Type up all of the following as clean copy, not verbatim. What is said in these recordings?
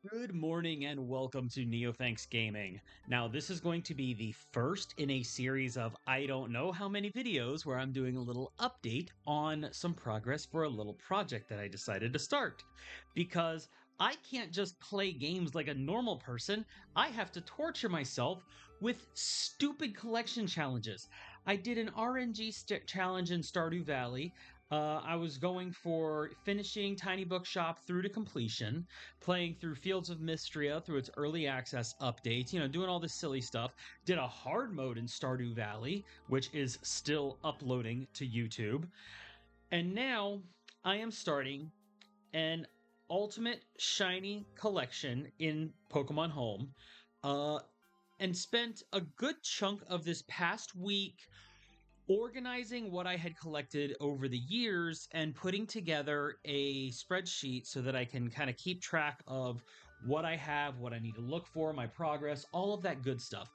Good morning and welcome to NeoThanks Gaming. Now, this is going to be the first in a series of I don't know how many videos where I'm doing a little update on some progress for a little project that I decided to start. Because I can't just play games like a normal person, I have to torture myself with stupid collection challenges. I did an RNG challenge in Stardew Valley. I was going for finishing Tiny Bookshop through to completion, playing through Fields of Mystria through its early access updates, doing all this silly stuff. Did a hard mode in Stardew Valley, which is still uploading to YouTube. And now I am starting an ultimate shiny collection in Pokemon Home. Uh, and spent a good chunk of this past week organizing what I had collected over the years and putting together a spreadsheet so that I can kind of keep track of what I have, what I need to look for, my progress, all of that good stuff.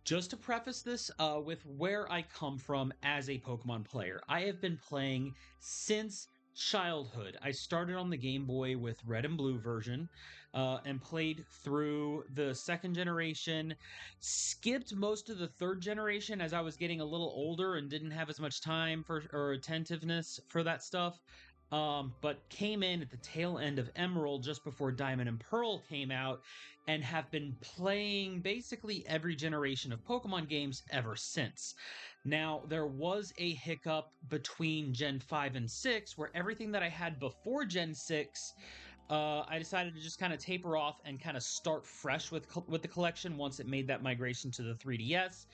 Just to preface this with where I come from as a Pokemon player, I have been playing since childhood. I started on the Game Boy with Red and Blue version and played through the second generation, skipped most of the third generation as I was getting a little older and didn't have as much time for or attentiveness for that stuff. But came in at the tail end of Emerald just before Diamond and Pearl came out, and have been playing basically every generation of Pokemon games ever since. Now, there was a hiccup between Gen 5 and 6 where everything that I had before Gen 6 I decided to just kind of taper off and kind of start fresh with the collection once it made that migration to the 3DS.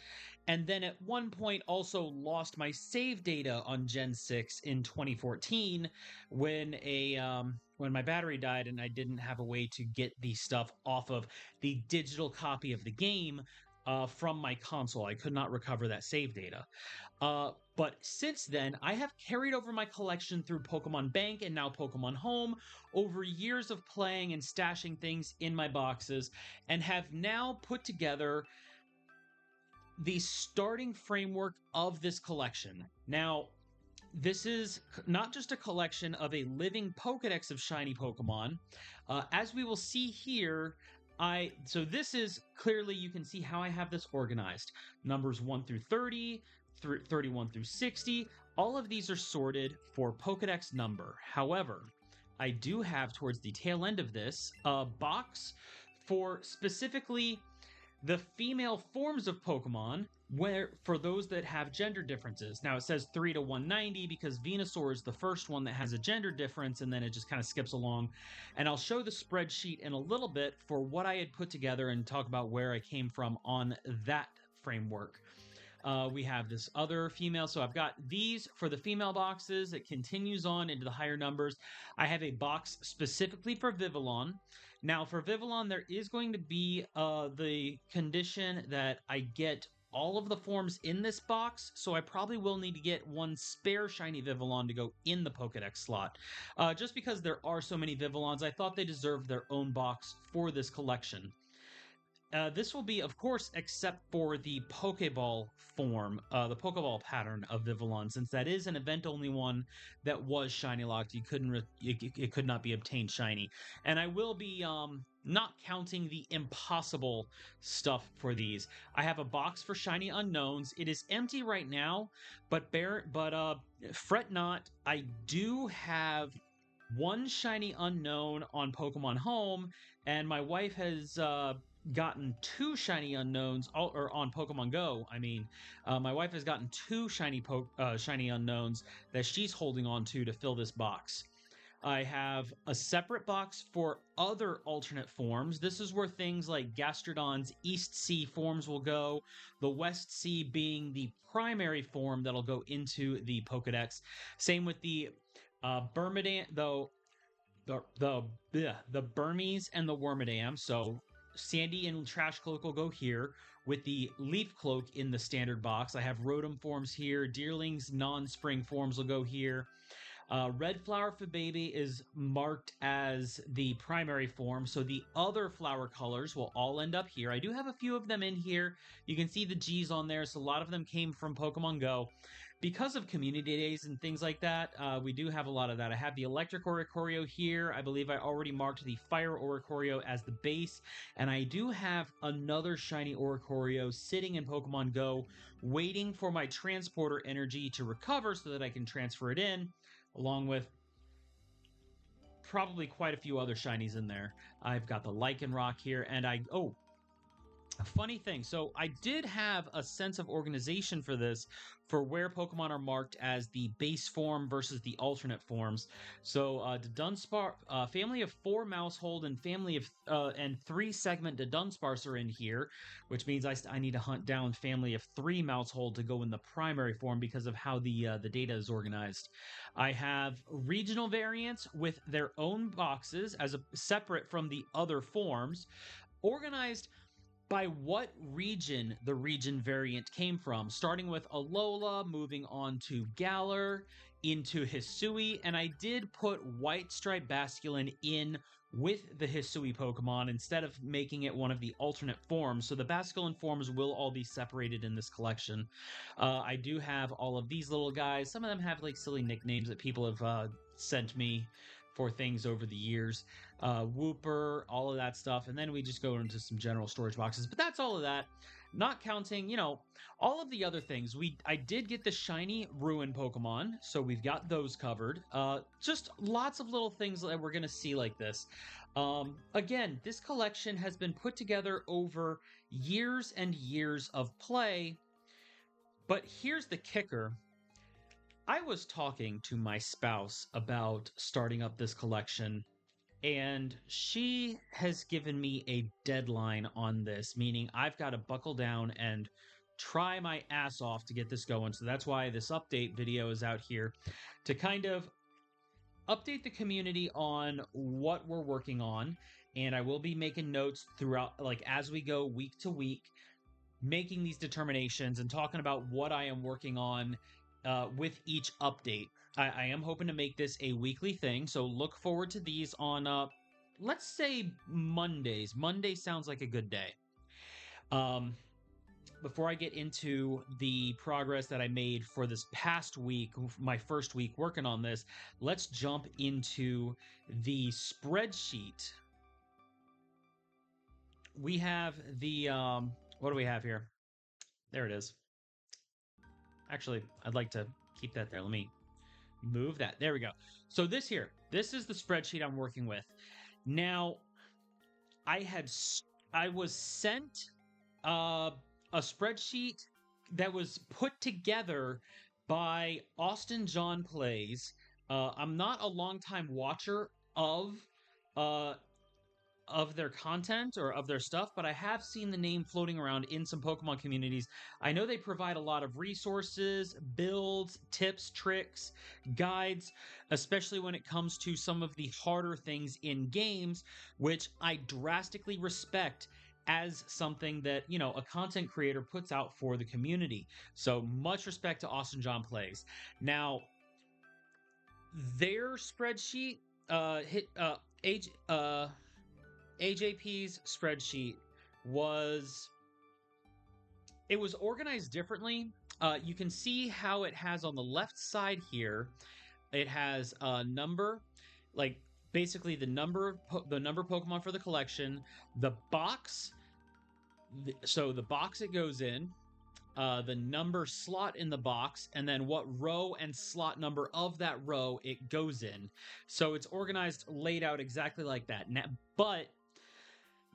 And then at one point also lost my save data on Gen 6 in 2014 when my battery died and I didn't have a way to get the stuff off of the digital copy of the game from my console. I could not recover that save data. But since then, I have carried over my collection through Pokemon Bank and now Pokemon Home over years of playing and stashing things in my boxes, and have now put together the starting framework of this collection. Now, this is not just a collection of a living Pokedex of shiny Pokemon. As we will see here, so this is clearly, you can see how I have this organized. Numbers 1 through 30, 31 through 60. All of these are sorted for Pokedex number. However, I do have towards the tail end of this a box for specifically the female forms of Pokemon, where for those that have gender differences. Now it says 3 to 190 because Venusaur is the first one that has a gender difference, and then it just kind of skips along. And I'll show the spreadsheet in a little bit for what I had put together and talk about where I came from on that framework. We have this other female. So I've got these for the female boxes. It continues on into the higher numbers. I have a box specifically for Vivillon. Now, for Vivillon, there is going to be the condition that I get all of the forms in this box, so I probably will need to get one spare shiny Vivillon to go in the Pokedex slot. Just because there are so many Vivillons, I thought they deserved their own box for this collection. This will be, of course, except for the Pokeball form, the Pokeball pattern of Vivillon, since that is an event-only one that was shiny locked. You couldn't, it could not be obtained shiny, and I will be not counting the impossible stuff for these. I have a box for shiny unknowns. It is empty right now, but fret not. I do have one shiny unknown on Pokemon Home, and my wife has gotten two shiny unknowns, or on Pokemon Go. I mean, my wife has gotten two shiny unknowns that she's holding on to fill this box. I have a separate box for other alternate forms. This is where things like Gastrodon's East Sea forms will go, the West Sea being the primary form that'll go into the Pokedex. Same with the Burmidam, though the Burmese and the Wormadam. So Sandy and Trash Cloak will go here with the Leaf Cloak in the standard box. I have Rotom forms here. Deerling's non-spring forms will go here. Red Flower for Baby is marked as the primary form, so the other flower colors will all end up here. I do have a few of them in here. You can see the G's on there, so a lot of them came from Pokemon Go. because of community days and things like that, we do have a lot of that. I have the electric Oricorio here. I believe I already marked the fire Oricorio as the base. And I do have another shiny Oricorio sitting in Pokemon Go, waiting for my transporter energy to recover so that I can transfer it in, along with probably quite a few other shinies in there. I've got the Lycanroc here, and a funny thing. So I did have a sense of organization for this, for where Pokemon are marked as the base form versus the alternate forms. So the Dunsparce, family of 4 Maushold and family of and 3 segment the Dunsparce are in here, which means I need to hunt down family of 3 Maushold to go in the primary form because of how the data is organized. I have regional variants with their own boxes as a separate from the other forms, organized by what region the region variant came from, starting with Alola, moving on to Galar, into Hisui, and I did put White Stripe Basculin in with the Hisui Pokemon instead of making it one of the alternate forms, so the Basculin forms will all be separated in this collection. I do have all of these little guys. Some of them have like silly nicknames that people have sent me for things over the years. Wooper, all of that stuff, and then we just go into some general storage boxes. But that's all of that, not counting, all of the other things. I did get the shiny Ruin Pokemon, so we've got those covered. Just lots of little things that we're gonna see like this. Again, this collection has been put together over years and years of play. But here's the kicker. I was talking to my spouse about starting up this collection, and she has given me a deadline on this, meaning I've got to buckle down and try my ass off to get this going. So that's why this update video is out here, to kind of update the community on what we're working on. And I will be making notes throughout, like as we go week to week, making these determinations and talking about what I am working on with each update. I am hoping to make this a weekly thing, so look forward to these on, let's say, Mondays. Monday sounds like a good day. Before I get into the progress that I made for this past week, my first week working on this, let's jump into the spreadsheet. We have the, what do we have here? There it is. Actually, I'd like to keep that there. Let me move that. There we go. So this is the spreadsheet I'm working with. Now, I was sent a spreadsheet that was put together by Austin John Plays. I'm not a longtime watcher uh, of their content or of their stuff, but I have seen the name floating around in some Pokemon communities. I know they provide a lot of resources, builds, tips, tricks, guides, especially when it comes to some of the harder things in games, which I drastically respect as something that, a content creator puts out for the community. So much respect to Austin John Plays. Now, their spreadsheet hit age AJP's spreadsheet was organized differently. You can see how it has on the left side here. It has a number, like basically the number Pokemon for the collection, the box. So the box it goes in, the number slot in the box, and then what row and slot number of that row it goes in. So it's organized, laid out exactly like that. Now, but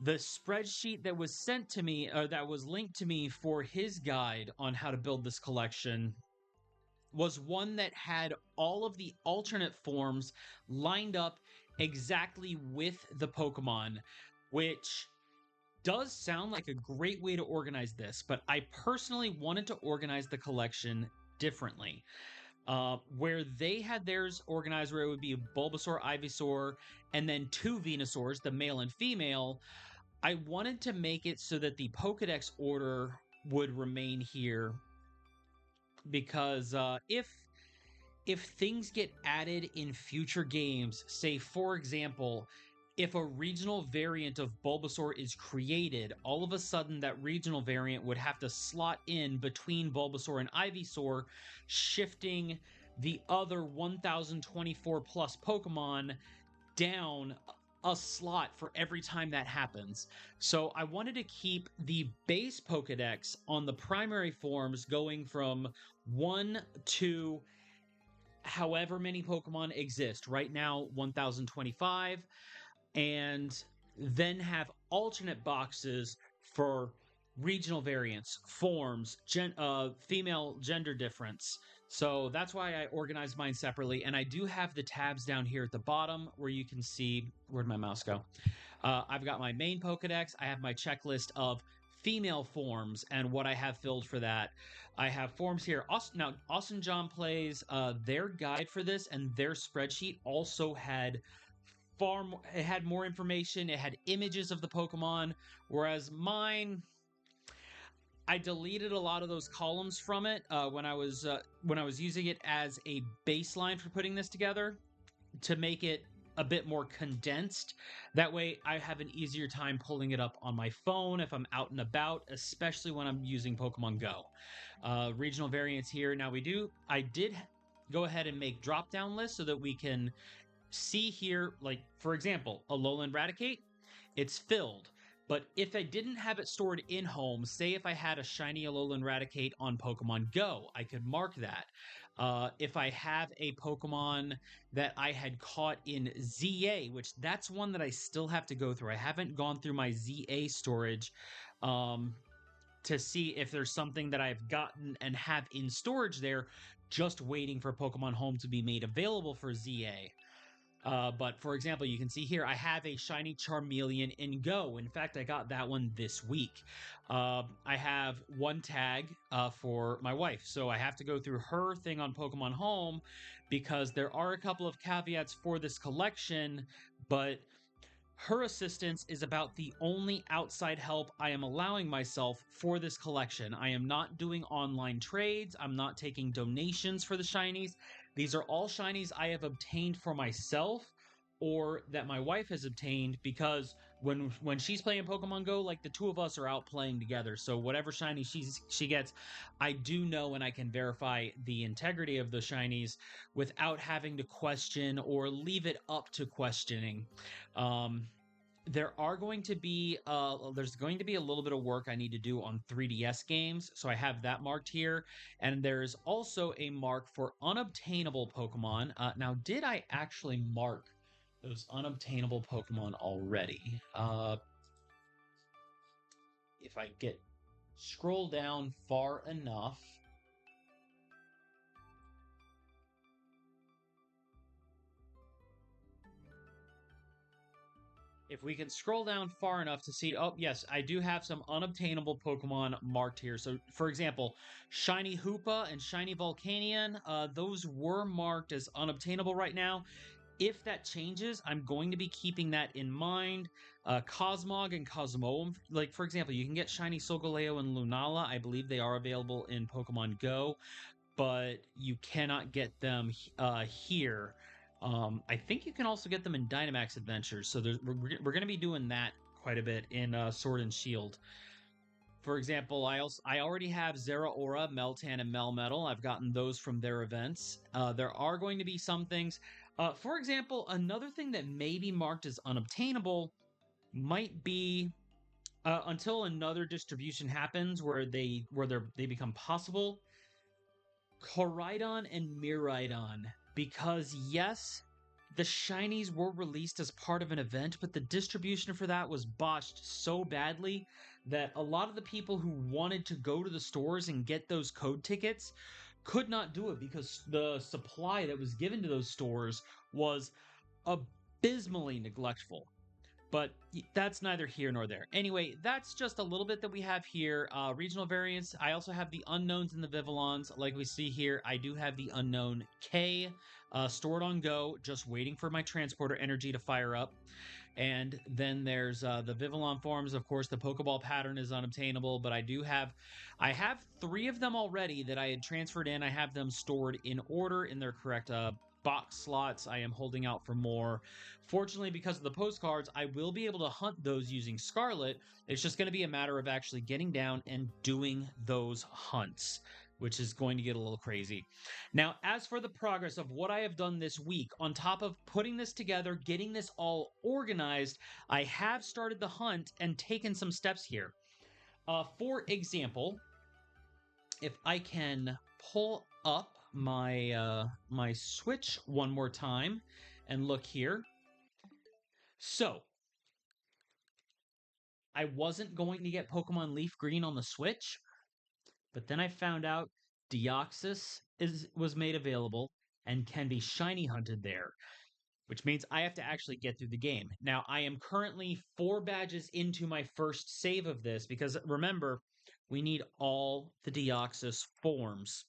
the spreadsheet that was sent to me, or that was linked to me for his guide on how to build this collection, was one that had all of the alternate forms lined up exactly with the Pokemon, which does sound like a great way to organize this, but I personally wanted to organize the collection differently. Where they had theirs organized where it would be Bulbasaur, Ivysaur, and then 2 Venusaurs, the male and female, I wanted to make it so that the Pokedex order would remain here, because if things get added in future games, say for example, if a regional variant of Bulbasaur is created, all of a sudden that regional variant would have to slot in between Bulbasaur and Ivysaur, shifting the other 1024 plus Pokemon down a slot for every time that happens. So I wanted to keep the base Pokedex on the primary forms going from 1 to however many Pokemon exist. Right now, 1025, and then have alternate boxes for regional variants, forms, female gender difference. So that's why I organized mine separately. And I do have the tabs down here at the bottom where you can see, where'd my mouse go? I've got my main Pokedex. I have my checklist of female forms and what I have filled for that. I have forms here. Now, Austin John Plays, their guide for this and their spreadsheet also had far more, it had more information, it had images of the Pokemon, whereas mine, I deleted a lot of those columns from it when I was using it as a baseline for putting this together to make it a bit more condensed. That way I have an easier time pulling it up on my phone if I'm out and about, especially when I'm using Pokemon Go. Regional variants here. Now I did go ahead and make drop down lists so that we can see here, like, for example, Alolan Raticate, it's filled. But if I didn't have it stored in home, say if I had a shiny Alolan Raticate on Pokemon Go, I could mark that. If I have a Pokemon that I had caught in ZA, which that's one that I still have to go through. I haven't gone through my ZA storage to see if there's something that I've gotten and have in storage there, just waiting for Pokemon Home to be made available for ZA. But for example, you can see here, I have a shiny Charmeleon in Go. In fact, I got that one this week. I have one tag for my wife, so I have to go through her thing on Pokemon Home because there are a couple of caveats for this collection, but her assistance is about the only outside help I am allowing myself for this collection. I am not doing online trades. I'm not taking donations for the shinies. These are all shinies I have obtained for myself or that my wife has obtained because when she's playing Pokemon Go, like the two of us are out playing together. So whatever shiny she gets, I do know and I can verify the integrity of the shinies without having to question or leave it up to questioning. There are going to be there's going to be a little bit of work I need to do on 3DS games, so I have that marked here, and there's also a mark for unobtainable Pokemon. Now, did I actually mark those unobtainable Pokemon already? If I scroll down far enough. If we can scroll down far enough to see, oh, yes, I do have some unobtainable Pokemon marked here. So, for example, Shiny Hoopa and Shiny Volcanion, those were marked as unobtainable right now. If that changes, I'm going to be keeping that in mind. Cosmog and Cosmoem, like, for example, you can get Shiny Solgaleo and Lunala. I believe they are available in Pokemon Go, but you cannot get them here. I think you can also get them in Dynamax Adventures, so we're going to be doing that quite a bit in Sword and Shield. For example, I already have Zeraora, Meltan, and Melmetal. I've gotten those from their events. There are going to be some things. For example, another thing that may be marked as unobtainable might be until another distribution happens where they become possible. Koraidon and Miraidon. Because yes, the shinies were released as part of an event, but the distribution for that was botched so badly that a lot of the people who wanted to go to the stores and get those code tickets could not do it because the supply that was given to those stores was abysmally neglectful. But that's neither here nor there. Anyway, that's just a little bit that we have here. Regional variants. I also have the unknowns and the Vivillons. Like we see here, I do have the unknown K stored on Go, just waiting for my transporter energy to fire up. And then there's the Vivillon forms. Of course, the Pokeball pattern is unobtainable, but I have 3 of them already that I had transferred in. I have them stored in order in their correct box slots. I am holding out for more. Fortunately, because of the postcards, I will be able to hunt those using Scarlet. It's just going to be a matter of actually getting down and doing those hunts, which is going to get a little crazy. Now, as for the progress of what I have done this week, on top of putting this together, getting this all organized, I have started the hunt and taken some steps here. For example, if I can pull up my Switch one more time and look here. So, I wasn't going to get Pokemon Leaf Green on the Switch, but then I found out Deoxys was made available and can be shiny hunted there, which means I have to actually get through the game. Now, I am currently 4 badges into my first save of this because remember, we need all the Deoxys forms.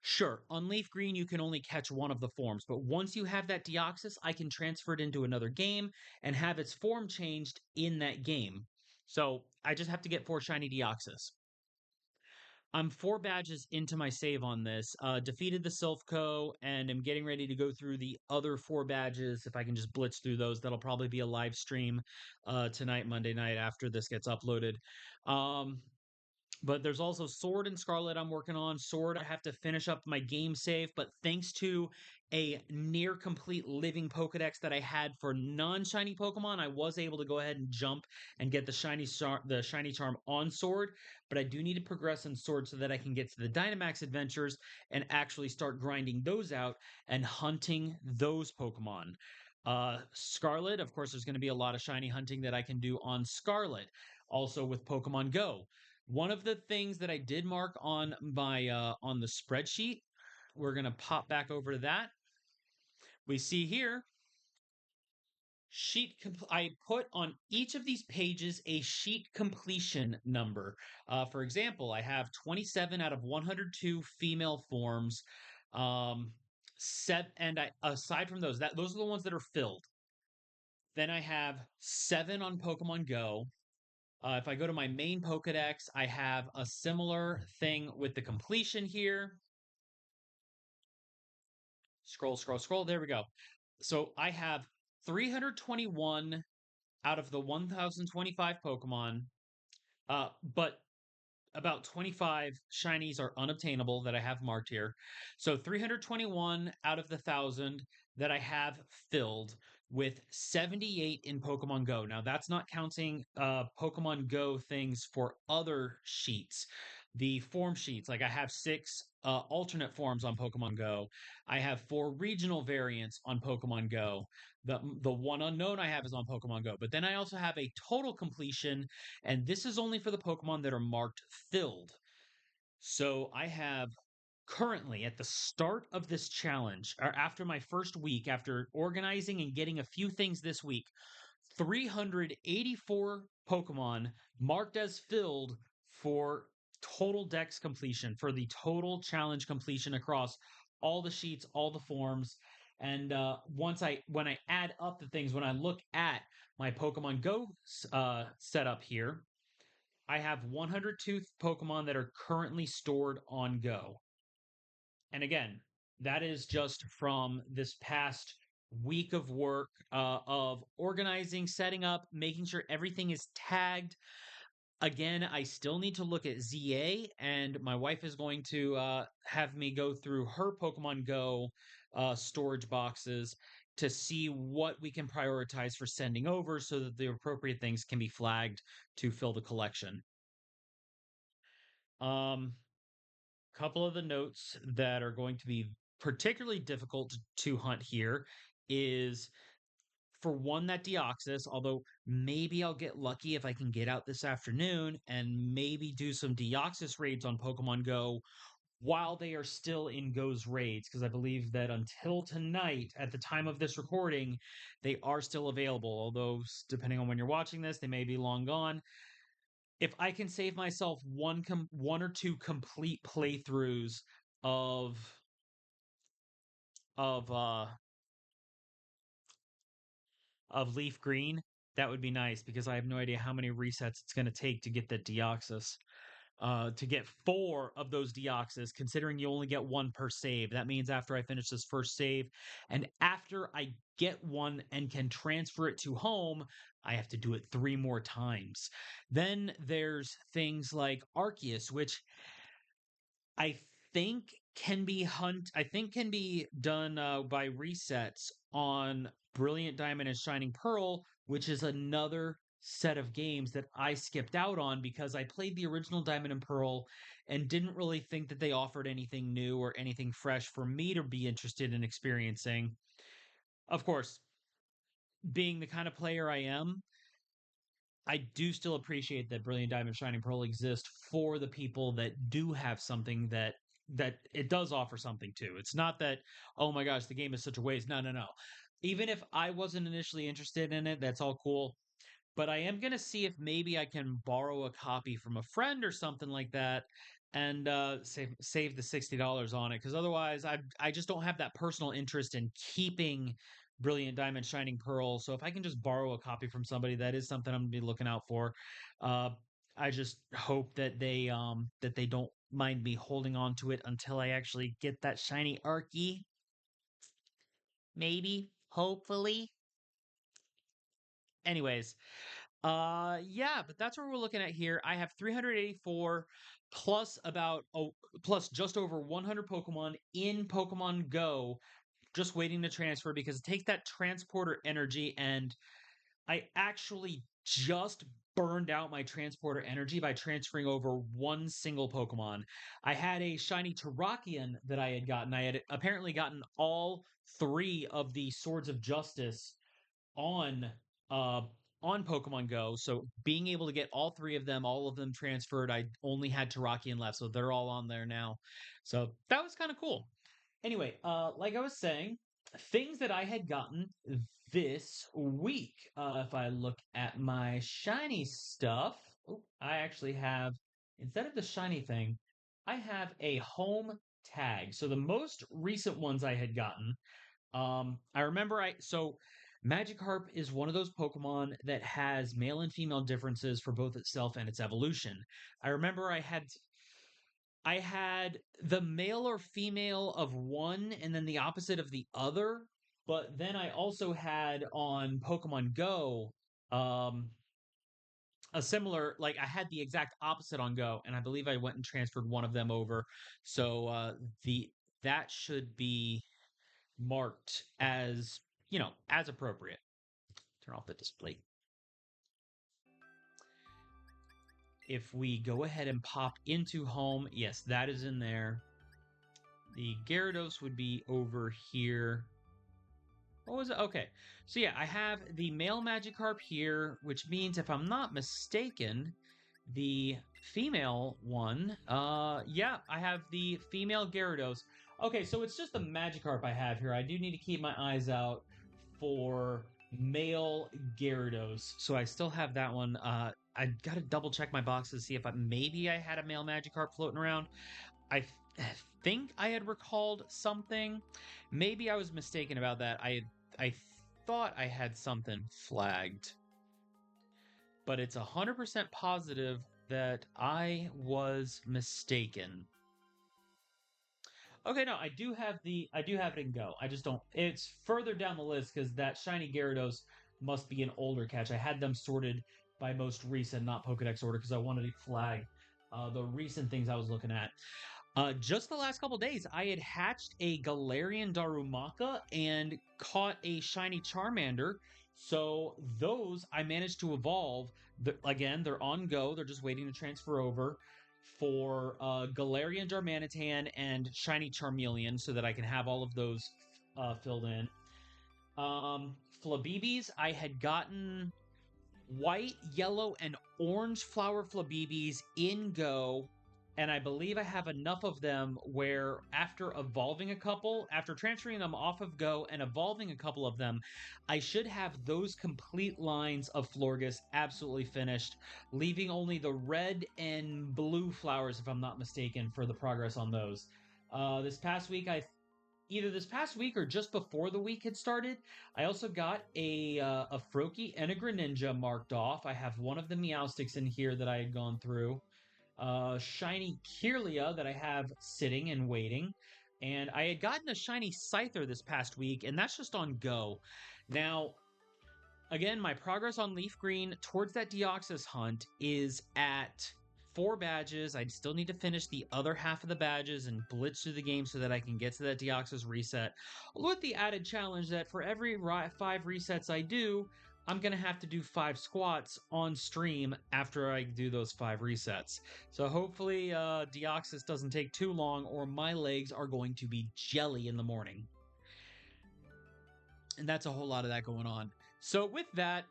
Sure, on Leaf Green, you can only catch one of the forms, but once you have that Deoxys, I can transfer it into another game and have its form changed in that game. So I just have to get 4 shiny Deoxys. I'm 4 badges into my save on this. Defeated the Silphco and am getting ready to go through the other 4 badges. If I can just blitz through those, that'll probably be a live stream tonight, Monday night, after this gets uploaded. But there's also Sword and Scarlet I'm working on. Sword, I have to finish up my game save, but thanks to a near complete living Pokedex that I had for non-shiny Pokemon, I was able to go ahead and jump and get the shiny charm on Sword. But I do need to progress in Sword so that I can get to the Dynamax adventures and actually start grinding those out and hunting those Pokemon. Scarlet, of course, there's going to be a lot of shiny hunting that I can do on Scarlet. Also with Pokemon Go. One of the things that I did mark on my on the spreadsheet, we're gonna pop back over to that. We see here I put on each of these pages a sheet completion number. For example, I have 27 out of 102 female forms. And aside from those are the ones that are filled. Then I have 7 on Pokemon Go. If I go to my main Pokedex, I have a similar thing with the completion here. Scroll, scroll, scroll. There we go. So I have 321 out of the 1025 Pokemon, but about 25 shinies are unobtainable that I have marked here. So 321 out of the 1,000 that I have filled with 78 in Pokemon Go. Now, that's not counting Pokemon Go things for other sheets. The form sheets, like I have 6 alternate forms on Pokemon Go. I have 4 regional variants on Pokemon Go. The one unknown I have is on Pokemon Go. But then I also have a total completion, and this is only for the Pokemon that are marked filled. So I have currently at the start of this challenge, or after my first week, after organizing and getting a few things this week, 384 Pokemon marked as filled for total dex completion, for the total challenge completion across all the sheets, all the forms. And when I add up the things, when I look at my Pokemon Go setup here, I have 102 Pokemon that are currently stored on Go. And again, that is just from this past week of work of organizing, setting up, making sure everything is tagged. Again, I still need to look at ZA, and my wife is going to have me go through her Pokemon Go storage boxes to see what we can prioritize for sending over so that the appropriate things can be flagged to fill the collection. Um, couple of the notes that are going to be particularly difficult to hunt here is for one, that Deoxys, although maybe I'll get lucky if I can get out this afternoon and maybe do some Deoxys raids on Pokemon Go while they are still in Go's raids, because I believe that until tonight, at the time of this recording, they are still available, although depending on when you're watching this, they may be long gone. If I can save myself one or two complete playthroughs of of uh of Leaf Green, that would be nice because I have no idea how many resets it's going to take to get that Deoxys. to get 4 of those Deoxys, considering you only get 1 per save. That means after I finish this first save, and after I get one and can transfer it to home, I have to do it 3 more times. Then there's things like Arceus, which I think can be done by resets on Brilliant Diamond and Shining Pearl, which is another set of games that I skipped out on because I played the original Diamond and Pearl and didn't really think that they offered anything new or anything fresh for me to be interested in experiencing. Of course, being the kind of player I am, I do still appreciate that Brilliant Diamond Shining Pearl exist for the people that do have something that it does offer something to. It's not that, oh my gosh, the game is such a waste. No, no, no. Even if I wasn't initially interested in it, that's all cool. But I am gonna see if maybe I can borrow a copy from a friend or something like that, and save the $60 on it. Because otherwise, I just don't have that personal interest in keeping Brilliant Diamond Shining Pearl. So if I can just borrow a copy from somebody, that is something I'm gonna be looking out for. Uh, I just hope that they don't mind me holding on to it until I actually get that shiny Arky. Maybe, hopefully. Anyways, yeah, but that's what we're looking at here. I have 384 plus plus just over 100 Pokemon in Pokemon Go, just waiting to transfer because it takes that transporter energy, and I actually just burned out my transporter energy by transferring over one single Pokemon. I had a shiny Terrakion that I had gotten. I had apparently gotten all 3 of the Swords of Justice on uh on Pokemon Go. So being able to get all 3 of them, all of them transferred, I only had Terrakion left, so they're all on there now. So that was kind of cool. Anyway, like I was saying, things that I had gotten this week. If I look at my shiny stuff, I actually have, instead of the shiny thing, I have a home tag. So the most recent ones I had gotten, I remember Magikarp is one of those Pokemon that has male and female differences for both itself and its evolution. I remember I had the male or female of one and then the opposite of the other, but then I also had on Pokemon Go um a similar, like I had the exact opposite on Go, and I believe I went and transferred one of them over. So the that should be marked as, as appropriate. Turn off the display. If we go ahead and pop into home, yes, that is in there. The Gyarados would be over here. What was it? Okay. So yeah, I have the male Magikarp here, which means if I'm not mistaken, the female one, yeah, I have the female Gyarados. Okay, so it's just the Magikarp I have here. I do need to keep my eyes out for male Gyarados. So I still have that one. I gotta double check my boxes to see if maybe I had a male Magikarp floating around. I think I had recalled something. Maybe I was mistaken about that. I thought I had something flagged, but it's 100% positive that I was mistaken. Okay, no, I do have it in Go. I just don't. It's further down the list because that shiny Gyarados must be an older catch. I had them sorted by most recent, not Pokedex order, because I wanted to flag the recent things I was looking at. Just the last couple days, I had hatched a Galarian Darumaka and caught a shiny Charmander. So those I managed to evolve. Again, they're on Go. They're just waiting to transfer over for Galarian Darmanitan and shiny Charmeleon, so that I can have all of those filled in. Flabébés, I had gotten white, yellow, and orange flower Flabébés in Go, and I believe I have enough of them where after after transferring them off of Go and evolving a couple of them, I should have those complete lines of Florges absolutely finished, leaving only the red and blue flowers, if I'm not mistaken, for the progress on those. This past week, either this past week or just before the week had started, I also got a Froakie and a Greninja marked off. I have one of the Meowstics in here that I had gone through. shiny Kirlia that I have sitting and waiting. And I had gotten a shiny Scyther this past week, and that's just on go. Now, again, my progress on Leaf Green towards that Deoxys hunt is at 4 badges. I still need to finish the other half of the badges and blitz through the game so that I can get to that Deoxys reset. With the added challenge that for every 5 resets I do, I'm going to have to do 5 squats on stream after I do those 5 resets. So hopefully Deoxys doesn't take too long or my legs are going to be jelly in the morning. And that's a whole lot of that going on. So with that,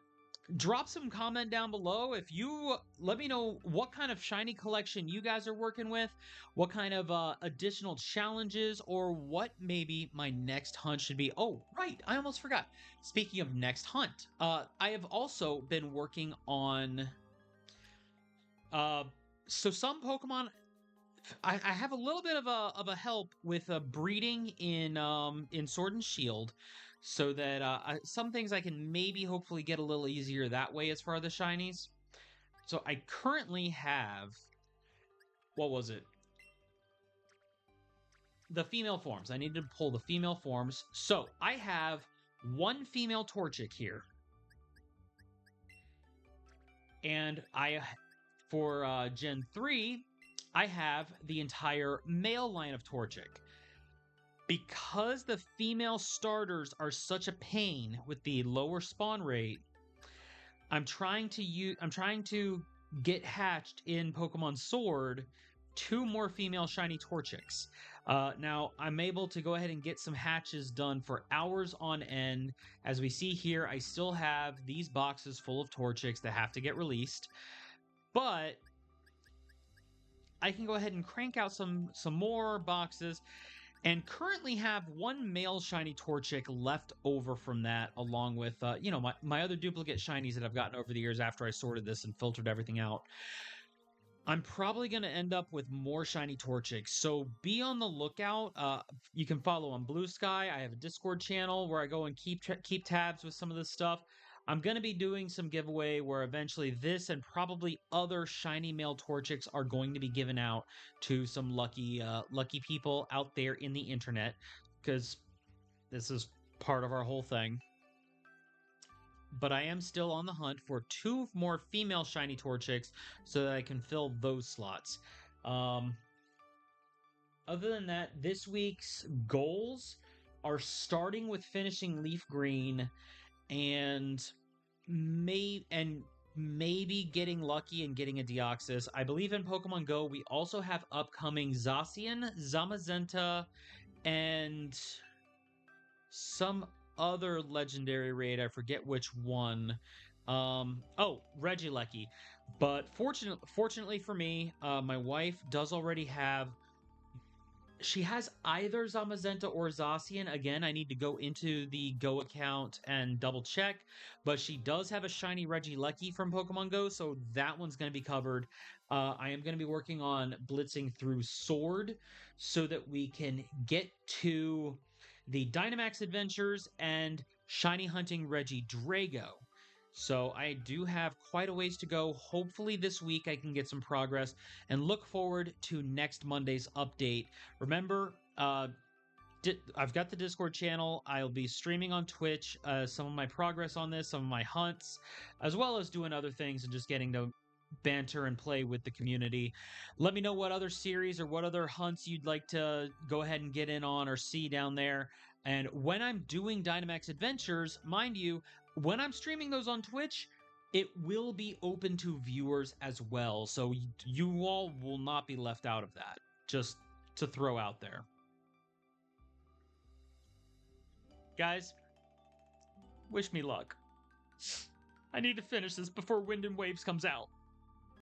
drop some comment down below. If you let me know what kind of shiny collection you guys are working with, what kind of additional challenges, or what maybe my next hunt should be. Oh, right, I almost forgot. Speaking of next hunt, I have also been working on. So some Pokemon, I have a little bit of a help with breeding in Sword and Shield, so that some things I can maybe hopefully get a little easier that way as far as the shinies. So I currently have, what was it? The female forms. I need to pull the female forms. So I have one female Torchic here, and for Gen 3, I have the entire male line of Torchic. Because the female starters are such a pain with the lower spawn rate, I'm trying to get hatched in Pokemon Sword 2 more female shiny Torchics. Now I'm able to go ahead and get some hatches done for hours on end. As we see here, I still have these boxes full of Torchics that have to get released, but I can go ahead and crank out some more boxes, and currently have 1 male shiny Torchic left over from that, along with my other duplicate shinies that I've gotten over the years after I sorted this and filtered everything out. I'm probably going to end up with more shiny Torchics, so be on the lookout. You can follow on Blue Sky. I have a Discord channel where I go and keep tabs with some of this stuff. I'm going to be doing some giveaway where eventually this and probably other shiny male Torchics are going to be given out to some lucky people out there in the internet, because this is part of our whole thing. But I am still on the hunt for 2 more female shiny Torchics so that I can fill those slots. Other than that, this week's goals are starting with finishing Leaf Green and maybe getting lucky and getting a Deoxys. I believe in Pokemon Go, we also have upcoming Zacian, Zamazenta, and some other legendary raid. I forget which one. Regieleki. But fortunately for me, my wife does already have. She has either Zamazenta or Zacian. Again, I need to go into the Go account and double check. But she does have a shiny Regieleki from Pokemon Go, so that one's going to be covered. I am going to be working on blitzing through Sword so that we can get to the Dynamax Adventures and shiny hunting Regidrago. So I do have quite a ways to go. Hopefully this week I can get some progress, and look forward to next Monday's update. Remember, I've got the Discord channel. I'll be streaming on Twitch some of my progress on this, some of my hunts, as well as doing other things and just getting to banter and play with the community. Let me know what other series or what other hunts you'd like to go ahead and get in on or see down there. And when I'm doing Dynamax Adventures, mind you, when I'm streaming those on Twitch, it will be open to viewers as well. So you all will not be left out of that. Just to throw out there. Guys, wish me luck. I need to finish this before Wind and Waves comes out.